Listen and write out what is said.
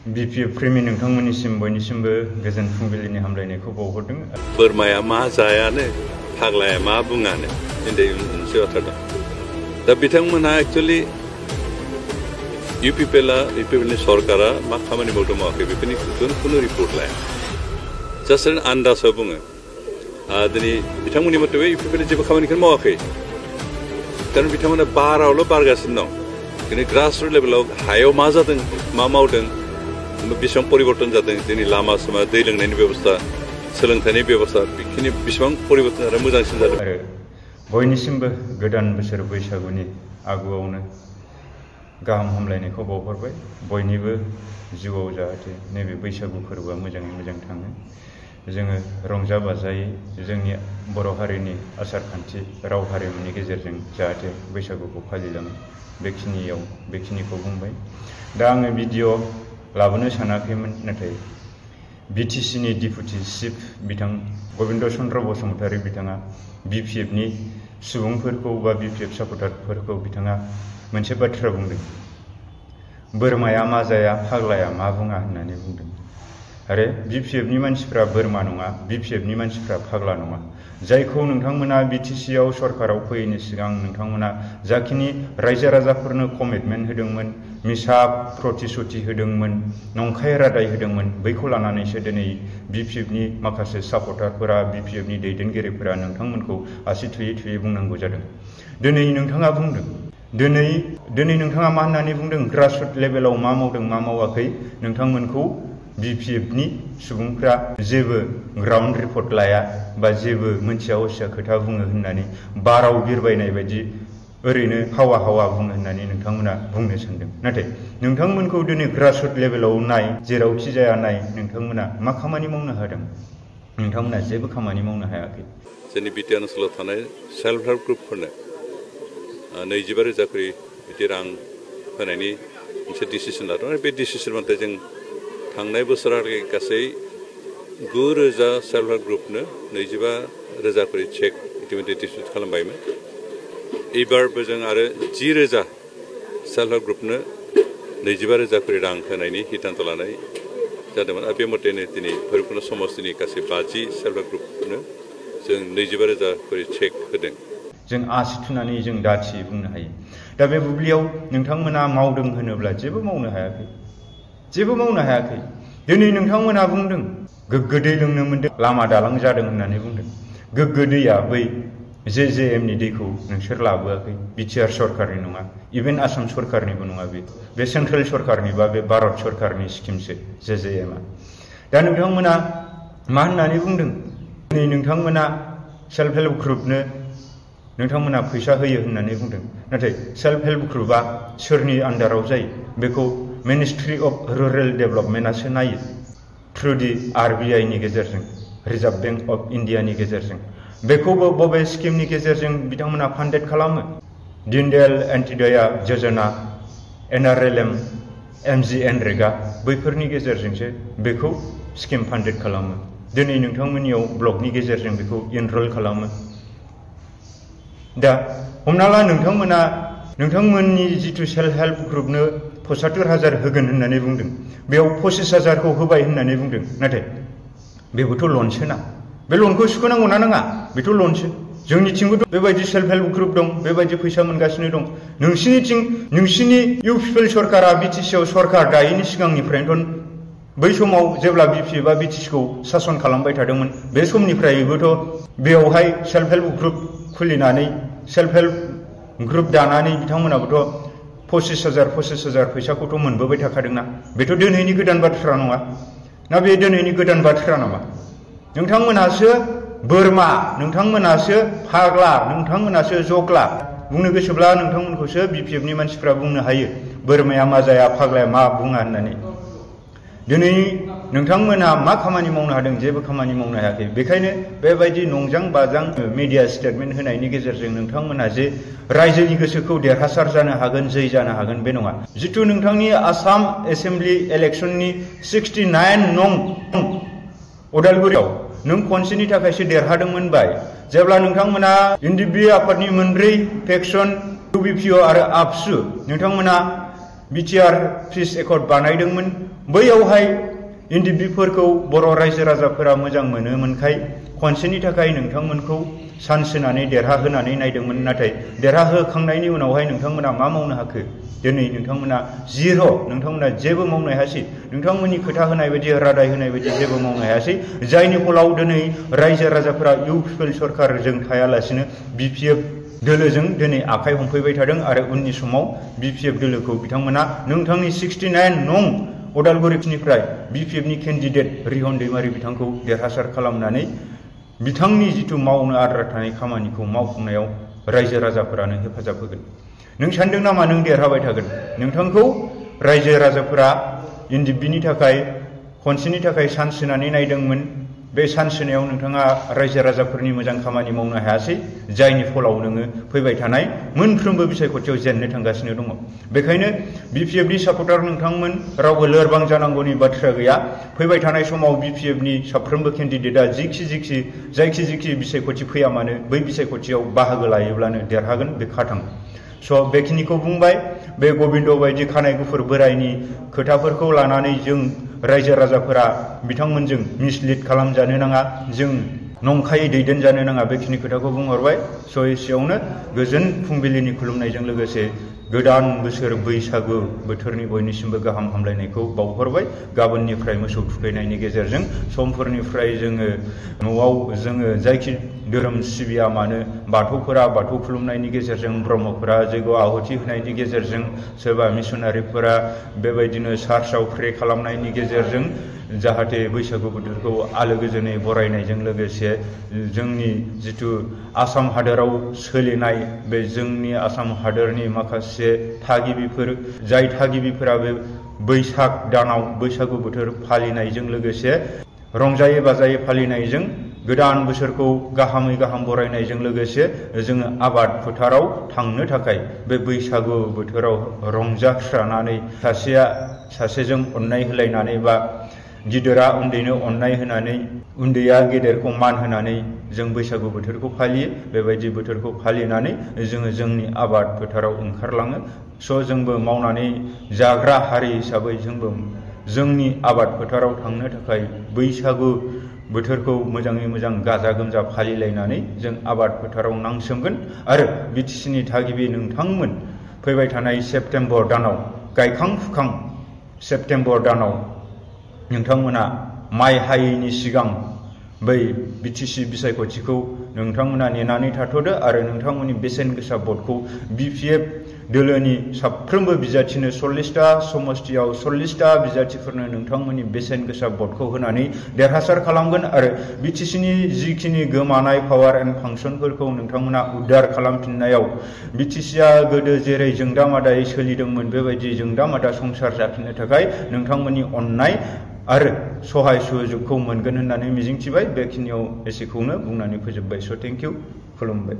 BPF प्रेमि नोंथांमोननिसिम बयनिसिमबो गोजोन फुंबिलिनि हामलायनायखौ बावहरदों। बोरमाया मा जायानो फाग्लाया मा बुङानो होननाय मोनसे बाथ्रा दं। दा बिथांमोनहा एक्चुअलि इउपिपिएलनि सरकारा मा खामानि मावदों मावाखै बेफोरनि खुनु रिपर्ट लाया, जास्ट आन्दाजाव बुङो। दिनै बिथांमोननि मथेबा इउपिपिएलआ जेबो खामानिखौनो मावाखै, खारन बिथांमोना बारावल' बारगासिनो दं। दिनै ग्रासरुट लेभेलाव हायाव मा जादों मा मावदों बेसेबां परिबर्तन जादों, जोंनि लामा सामा दै लोंनायनि बेबस्था सोलोंथाइनि बेबस्था बेखिनि बेसेबां परिबर्तन आरो मोजांसिन जादों। आरो बयनिसिमबो गोदान बोसोर बैसागुनि आगुआवनो गाहाम हामलायनायखौ बावहरबाय। बयनिबो जिउआव जाहाथे नैबे बैसागु फोरबोआ मोजाङै मोजां थाङो, जोङो रंजा बाजायै जोंनि बर' हारिनि आसार खान्थि राव हारिमुनि गेजेरजों जाहाथे बैसागुखौ फालिलाङो, बेखिनिखौ बुंबाय। दा आङो भिडिअ लाबोनो सानाखैमोन, नाथाय बिटिसिनि डिपुटि चिफ बिथां गबिन्द चन्द्र बसुमतारी बिथाङा बिपिएफनि सुबुंफोरखौ बा बिपिएफ सापर्टारफोरखौ बिथाङा मोनसे बाथ्रा बुंदों, बोरमाया मा जाया फाग्लाया मा बुङा होननानै बुंदों। आरो बिपिएफनि मानसिफ्रा बोरमा नङा, बिपिएफनि मानसिफ्रा फाग्ला नङा। जायखौ नोंथांमोना बिटिसिआव सरकाराव फैयैनि सिगां नोंथांमोना जाखिनि रायजो राजाफोरनो कमिटमेन्ट होदोंमोन, मिसा प्रतिश्रुति होदोंमोन, नंखाय रादाय होदोंमोन, बैखौ लानानैसो दिनै बिपिएफनि माखासे सापर्टारफोरा बिपिएफनि दैदेनगिरिफोरा नोंथांमोनखौ आसि थुयै थुयै बुंनांगौ जादों। दिनै नोंथाङा बुंदों, दिनै नोंथाङा मा होननानै बुंदों, ग्रासरुट लेभेलाव मा मावदों मा मावाखै नोंथांमोनखौ बिपिएफनि सुबुंफ्रा जेबो ग्राउन्ड रिपर्ट लाया बा जेबो मोनथिया हसिया खोथा बुङो होननानै बाराव बिरबायनाय बायदि ओरैनो हावा हावा बुङो होननानै नोंथांमोना बुंनो सानदों। नाथाय नोंथांमोनखौ दिनै ग्रासरुट लेभेलाव नाय, जेरावखि जाया नाय, नोंथांमोना मा खामानि मावनो हादों? नोंथांमोना जेबो खामानि मावनो हायाखै। जोंनि बिटिआर ओनसोलाव थानाय सेल्फ हेल्प ग्रुपफोरनो 22,000 खरि बिदि रां होनायनि मोनसे डिसिसन लादों। आरो बे डिसिसन मथे जों थांनाय बोसोरावहाय गासै 9,000 सेल्फ हेल्प ग्रुपनो 25,000 खरि चेक इतिमধ্যে डिस्ट्रिबिउट खालामबायमोन। एबारबो जों आरो 10,000 सेल्फ हेल्प ग्रुपनो 25,000 खरि रां होनायनि सिद्धान्त लानाय जादोंमोन। आरो बे मथेनो दिनै भैरबकुन्द समाजनि गासै 50 सेल्फ हेल्प ग्रुपनो जों 25,000 खरि चेक होदों। जों आसि थुनानै जों दाथि बुंनो हायो। दा बे बुब्लियाव नोंथांमोना मावदों होनोब्ला जेबो मावनो हायाखै, जेबो मावनो हायाखै। दिनै नोंथांमोना बुंदों गोग्गो दै लोंनो मोन्दों, लामा दालां जादों होननानै बुंदों। गोग्गो दैया बै जेजेएमनि दैखौ नोंसोर लाबोआखै, बिटिआर सरकारनि नङा, इभेन आसाम सरकारनिबो नङा, बे सेन्ट्रेल सरकारनि बा बे भारत सरकारनि स्किमसो जेजेएमआ। दा नोंथांमोना मा होननानै बुंदों, दिनै नोंथांमोना सेल्फ हेल्प ग्रुपनो नोंथांमोना फैसा होयो होननानै बुंदों। नाथाय सेल्फ हेल्प ग्रुपआ सोरनि आन्डाराव जायो बेखौ मिनिस्ट्रि अफ रुरेल डेभेलपमेन्टआसो नायो, थ्रु दि आरबिआइनि गेजेरजों, रिजार्भ बेंक अफ इन्डियानि गेजेरजों। बेखौबो बबे स्किमनि गेजेरजों बिथांमोना फान्डेड खालामो? दीनदयाल अन्त्योदया यजना, एनआरएलएम, एमजिएनरेगा बैफोरनि गेजेरजोंसो बेखौ स्किम फान्डेड खालामो। दिनै नोंथांमोननियाव ब्लकनि गेजेरजों बेखौ इनरल खालामो। दा हमना ला नोंथांमोननि जिथु सेल्फ हेल्प ग्रुपनो 75,000 होगोन होननानै बुंदों, बेयाव 25,000खौ होबाय होननानै बुंदों। नाथाय बेबोथ' लनसो ना, बे लनखौ सुख'नांगौ ना नाङा? बेथ' लनसो। जोंनिथिंबोथ' बेबायदि सेल्फ हेल्प ग्रुप दं, बेबायदि फैसा मोनगासिनो दं। नोंसिनि इउपिपिएल सरकारा बिटिसिआव सरकार दायैनि सिगांनिफ्रायनोथ' बै समाव जेब्ला बिपिएफआ बिटिसिखौ सासन खालामबाय थादोंमोन, बे समनिफ्रायबोथ' बेयावहाय सेल्फ हेल्प ग्रुप खुलिनानै सेल्फ हेल्प ग्रुप दानानै बिथांमोनाबोथ' 25,000 फैसाखौथ' मोनबोबाय थाखादोंना। बेथ' दिनैनि गोदान बाथ्रा नङा ना, बे दिनैनि गोदान बाथ्रा नामा? नोंथांमोनासो बोरमा, नोंथांमोनासो फाग्ला, नोंथांमोनासो जग्ला। बुंनो गोसोब्ला नोंथांमोनखौसो बिपिएफनि मानसिफ्रा बुंनो हायो बोरमाया मा जाया फाग्लाया मा बुङा होननानै। दिनै नोंथांमोना मा खामानि मावनो हादों? जेबो खामानि मावनो हायाखै। बेखायनो बेबायदि नंजां बाजां मिडिया स्टेटमेन्ट होनायनि गेजेरजों नोंथांमोना जे रायजोनि गोसोखौ देरहासार जानो हागोन, जै जानो हागोन, बे नङा। जिथु नोंथांनि आसाम एसेम्बलि इलेक्सननि 69 नं उदालगुरियाव नों खनसेनि थाखायसो देरहादोंमोन बाय, जेब्ला नोंथांमोना एनडिएफबि आफादनि मोनब्रै फेक्सन इउबिपिअ आरो आबसु नोंथांमोना बिटिआर पिस एकर्ड बानायदोंमोन बैयावहाय एनडिएफबिफोरखौ बर' रायजो राजाफोरा मोजां मोनोमोनखाय खनसेनि थाखाय नोंथांमोनखौ सान्स होनानै देरहाहोनानै नायदोंमोन नाथाय देरहाहोखांनायनि उनावहाय नोंथांमोना मा मावनो हाखो दिनै नोंथांमोना जिर' नोंथांमोना जेबो मावनो हायासै नोंथांमोननि खोथा होनाय बायदि रादाय होनाय बायदि जेबो मावनो हायासै जायनि फलाव दिनै रायजो राजाफोरा इउ पिपल सरकारजों थायालासिनो बिपिएफ दोलोजों दिनै आखाइ हमफैबाय थादों आरो उननि समाव बिपिएफ दोलोखौ बिथांमोना नोंथांनि 69 नं उदालगुरिनिफ्राय बिपिएफनि केन्डिडेट रिहन दैमारि बिथांखौ देरहासार खालामनानै बिथांनि जिथु मावनो आद्रा थानाय खामानिखौ मावफुंनायाव रायजो राजाफोरानो हेफाजाब होगोन नों सानदों नामा नों देरहाबाय थागोन नोंथांखौ रायजो राजाफोरा एनडिएफबिनि थाखाय खनसेनि थाखाय सान्स होनानै नायदोंमोन बे सान्स होनायाव नोंथाङा रायजो राजाफोरनि मोजां खामानि मावनो हायासै जायनि फलाव नोङो फैबाय थानाय मोनफ्रोमबो बिसायख'थियाव जेननो थांगासिनो दङ बेखायनो बिपिएफनि सापर्टार नोंथांमोन रावबो लोरबां जानांगौनि बाथ्रा गैया फैबाय थानाय समाव बिपिएफनि साफ्रोमबो केन्डिडेटआ जायखि बिसायख'थि फैया मानो बै बिसायख'थियाव बाहागो लायोब्लानो देरहागोन बे खाथां स' बेखिनिखौ बुंबाय बे गबिन्द बायदि खानाय गुफुर बोरायनि खोथाफोरखौ लानानै जों रायजो राजाफोरा बिथांमोनजों मिसलिड खालामजानो नाङा जों नंखायै दैदेनजानो नाङा बेखिनि खोथाखौ बुंहरबाय स' एसेयावनो गोजोन फुंबिलिनि खुलुमनायजों लोगोसे गोदान बोसोर बैसागु बोथोरनि बयनिसिमबो गाहाम हामलायनायखौ बावहरबाय गाबोननिफ्राय मोसौ थुखैनायनि गेजेरजों समफोरनिफ्राय जोङो न'आव जोङो जायखि धोरोम सिबिया मानो बाथौफोरा बाथौ खुलुमनायनि गेजेरजों ब्रह्मफोरा जैग' आहुति होनायनि गेजेरजों सोरबा मिसनारिफोरा बेबायदिनो चार्चआव प्रे खालामनायनि गेजेरजों जाहाथे बैसागु बोथोरखौ आलो गोजोनै बरायनायजों लोगोसे जोंनि जिथु आसाम हादोराव सोलिनाय बे जोंनि आसाम हादोरनि माखासे थागिबिफोर जाय थागिबिफोरा बे बैसाग दानाव बैसागु बोथोर फालिनायजों लोगोसे रंजायै बाजायै फालिनायजों गोदान बोसोरखौ गाहामै गाहाम बरायनायजों लोगोसे जोङो आबाद फोथाराव थांनो थाखाय बे बैसागु बोथोराव रंजास्रानानै सासेया सासेजों अननाय होलायनानै बा गिदिरा उन्दैनो अननाय होनानै उन्दैया गेदेरखौ मान होनानै जों बैसागु बोथोरखौ फालियो बेबायदि बोथोरखौ फालिनानै जोङो जोंनि आबाद फोथाराव ओंखारलाङो स' जोंबो मावनानै जाग्रा हारि हिसाबै जोंबो जोंनि आबाद फोथाराव थांनो थाखाय बैसागु बोथोरखौ मोजाङै मोजां गाजा गोमजा फालिलायनानै जों आबाद फोथाराव नांसोमगोन आरो बिटिसिनि थागिबि नोंथांमोन फैबाय थानाय सेप्तेम्बर दानाव गायखां फुखां सेप्तेम्बर दानाव नोंथांमोना माइ हायैनि सिगां बै बिटिसि बिसायख'थिखौ नोंथांमोना नेनानै थाथ'दो आरो नोंथांमोननि बेसेन गोसा भटखौ बिपिएफ दोलोनि साफ्रोमबो बिजाथिनो 40टा समस्तियाव 40टा बिजाथिफोरनो नोंथांमोननि बेसेन गोसा भटखौ होनानै देरहासार खालामगोन आरो बिटिसिनि जिखिनि गोमानाय पावार एन्ड फांसनफोरखौ नोंथांमोना उद्धार खालामफिननायाव बिटिसिया गोदो जेरै जोंदा मादायै सोलिदोंमोन बेबायदि जोंदा मादा संसार जाफिननो थाखाय नोंथांमोननि अननाय आरो सहाय सुजुगखौ मोनगोन होननानै मिजिंथिबाय बेखिनियाव एसेखौनो बुंनानै फोजोबबाय स' थेंक इउ खुलुमबाय।